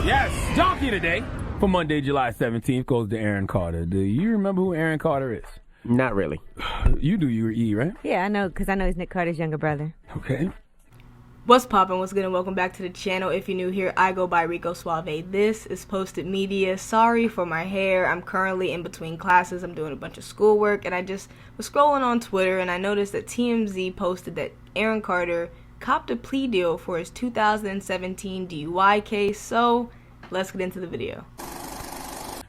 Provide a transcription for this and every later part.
Yes, Donkey today for Monday, July 17th goes to Aaron Carter. Do you remember who Aaron Carter is? Not really. You do, you were E, right? Yeah, I know, because I know he's Nick Carter's younger brother. Okay. What's poppin'? What's good? And welcome back to the channel. If you're new here, I go by Rico Suave. This is Posted Media. Sorry for my hair. I'm currently in between classes. I'm doing a bunch of schoolwork, and I just was scrolling on Twitter, and I noticed that TMZ posted that Aaron Carter copped a plea deal for his 2017 DUI case. So let's get into the video.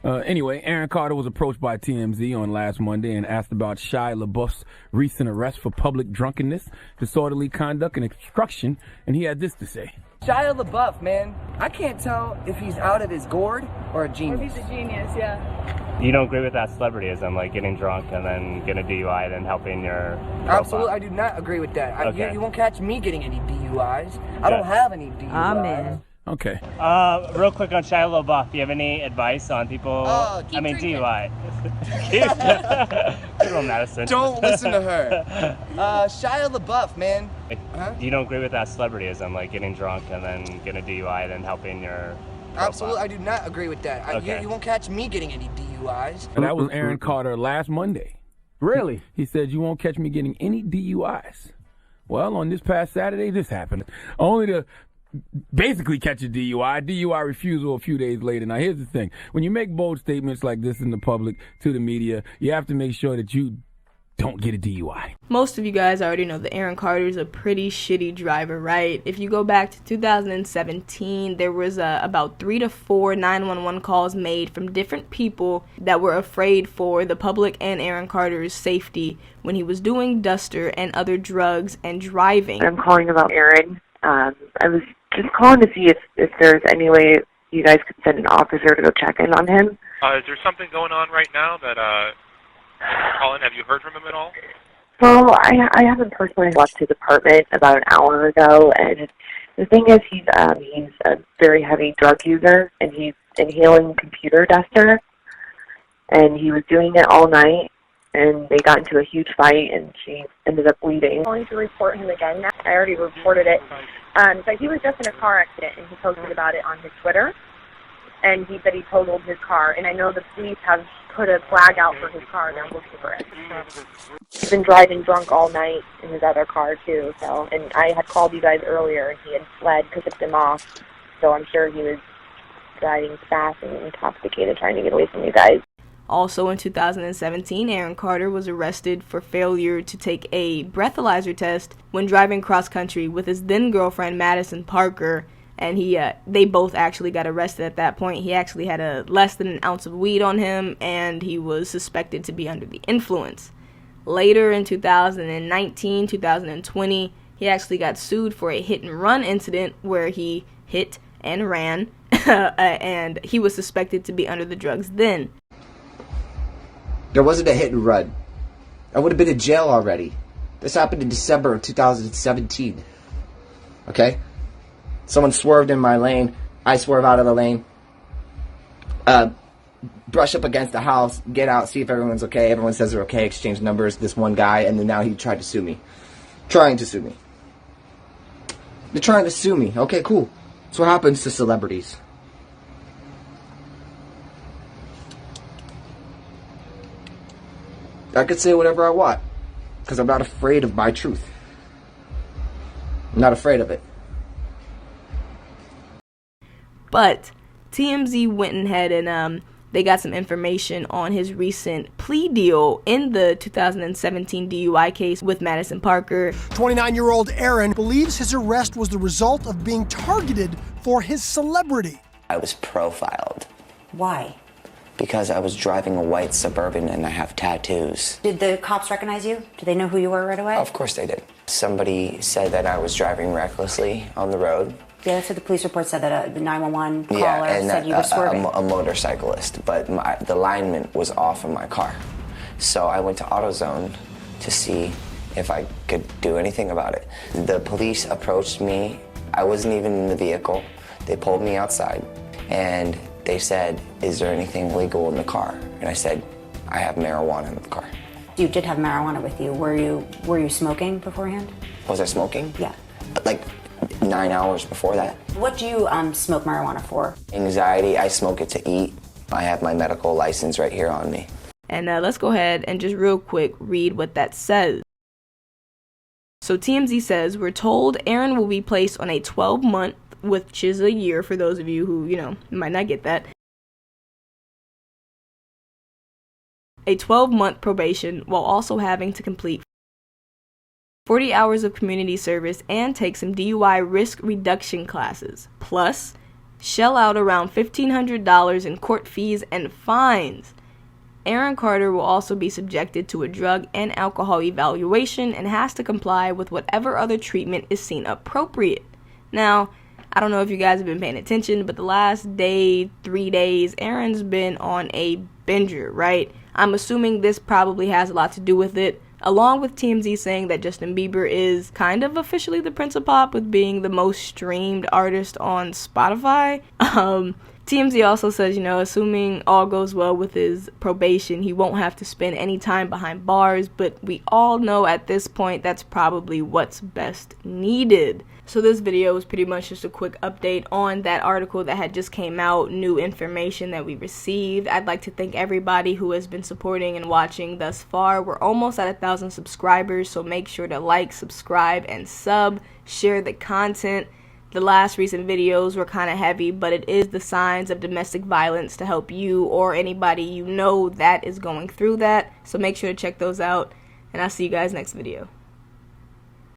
Anyway, Aaron Carter was approached by TMZ on last Monday and asked about Shia LaBeouf's recent arrest for public drunkenness, disorderly conduct, and obstruction, and he had this to say. Shia LaBeouf, man, I can't tell if he's out of his gourd or a genius. Or if he's a genius, yeah. You don't agree with that celebrityism, like getting drunk and then getting a DUI, then helping your profile? Absolutely, I do not agree with that. Okay. You won't catch me getting any DUIs. I don't have any DUIs. Amen. Okay. Real quick on Shia LaBeouf, do you have any advice on people? DUI. Good one, Madison. Don't listen to her. Shia LaBeouf, man. You don't agree with that celebrityism, like getting drunk and then getting a DUI, then helping your profile? Absolutely, I do not agree with that. Okay. You won't catch me getting any DUIs. And that was Aaron Carter last Monday. Really? He said, you won't catch me getting any DUIs. Well, on this past Saturday, this happened. Only to basically catch a DUI refusal a few days later. Now, here's the thing. When you make bold statements like this in the public to the media, you have to make sure that you don't get a DUI. Most of you guys already know that Aaron Carter is a pretty shitty driver, right? If you go back to 2017, there was about 3 to 4 911 calls made from different people that were afraid for the public and Aaron Carter's safety when he was doing duster and other drugs and driving. I'm calling about Aaron. I was just calling to see if there's any way you guys could send an officer to go check in on him. Is there something going on right now that you're calling? Have you heard from him at all? Well, I haven't personally left his apartment about an hour ago, and the thing is he's a very heavy drug user, and he's inhaling computer duster, and he was doing it all night, and they got into a huge fight, and she ended up bleeding. I'm going to report him again now. I already reported it. But he was just in a car accident, and he posted about it on his Twitter, and he said he totaled his car, and I know the police have put a flag out for his car, and they're looking for it. He's been driving drunk all night in his other car, too, so, and I had called you guys earlier, and he had fled to tip him off, so I'm sure he was driving fast and intoxicated, trying to get away from you guys. Also in 2017, Aaron Carter was arrested for failure to take a breathalyzer test when driving cross-country with his then-girlfriend Madison Parker, and they both actually got arrested at that point. He actually had less than an ounce of weed on him, and he was suspected to be under the influence. Later in 2019, 2020, he actually got sued for a hit-and-run incident where he hit and ran, and he was suspected to be under the drugs then. There wasn't a hit and run. I would have been in jail already. This happened in December of 2017. Okay? Someone swerved in my lane. I swerve out of the lane. Brush up against the house. Get out. See if everyone's okay. Everyone says they're okay. Exchange numbers. This one guy. And then now he tried to sue me. Trying to sue me. They're trying to sue me. Okay, cool. That's what happens to celebrities. I could say whatever I want, because I'm not afraid of my truth. I'm not afraid of it. But TMZ went ahead and they got some information on his recent plea deal in the 2017 DUI case with Madison Parker. 29-year-old Aaron believes his arrest was the result of being targeted for his celebrity. I was profiled. Why? Because I was driving a white Suburban and I have tattoos. Did the cops recognize you? Did they know who you were right away? Of course they did. Somebody said that I was driving recklessly on the road. Yeah, so the police report said that the 911 caller said you were swerving. A motorcyclist, but the alignment was off in my car. So I went to AutoZone to see if I could do anything about it. The police approached me. I wasn't even in the vehicle. They pulled me outside and they said, "Is there anything legal in the car?" And I said, "I have marijuana in the car." You did have marijuana with you. Were you smoking beforehand? Was I smoking? Yeah. Like, 9 hours before that. What do you smoke marijuana for? Anxiety, I smoke it to eat. I have my medical license right here on me. And let's go ahead and just real quick read what that says. So TMZ says, we're told Aaron will be placed on a 12-month, which is a year for those of you who, might not get that. A 12-month probation while also having to complete 40 hours of community service and take some DUI risk reduction classes. Plus, shell out around $1,500 in court fees and fines. Aaron Carter will also be subjected to a drug and alcohol evaluation and has to comply with whatever other treatment is seen appropriate. Now, I don't know if you guys have been paying attention, but the last 3 days, Aaron's been on a binger, right? I'm assuming this probably has a lot to do with it, along with TMZ saying that Justin Bieber is kind of officially the Prince of Pop with being the most streamed artist on Spotify. TMZ also says, assuming all goes well with his probation, he won't have to spend any time behind bars, but we all know at this point that's probably what's best needed. So this video was pretty much just a quick update on that article that had just came out, new information that we received. I'd like to thank everybody who has been supporting and watching thus far. We're almost at 1,000 subscribers, so make sure to like, subscribe, and sub. Share the content. The last recent videos were kind of heavy, but it is the signs of domestic violence to help you or anybody you know that is going through that. So make sure to check those out, and I'll see you guys next video.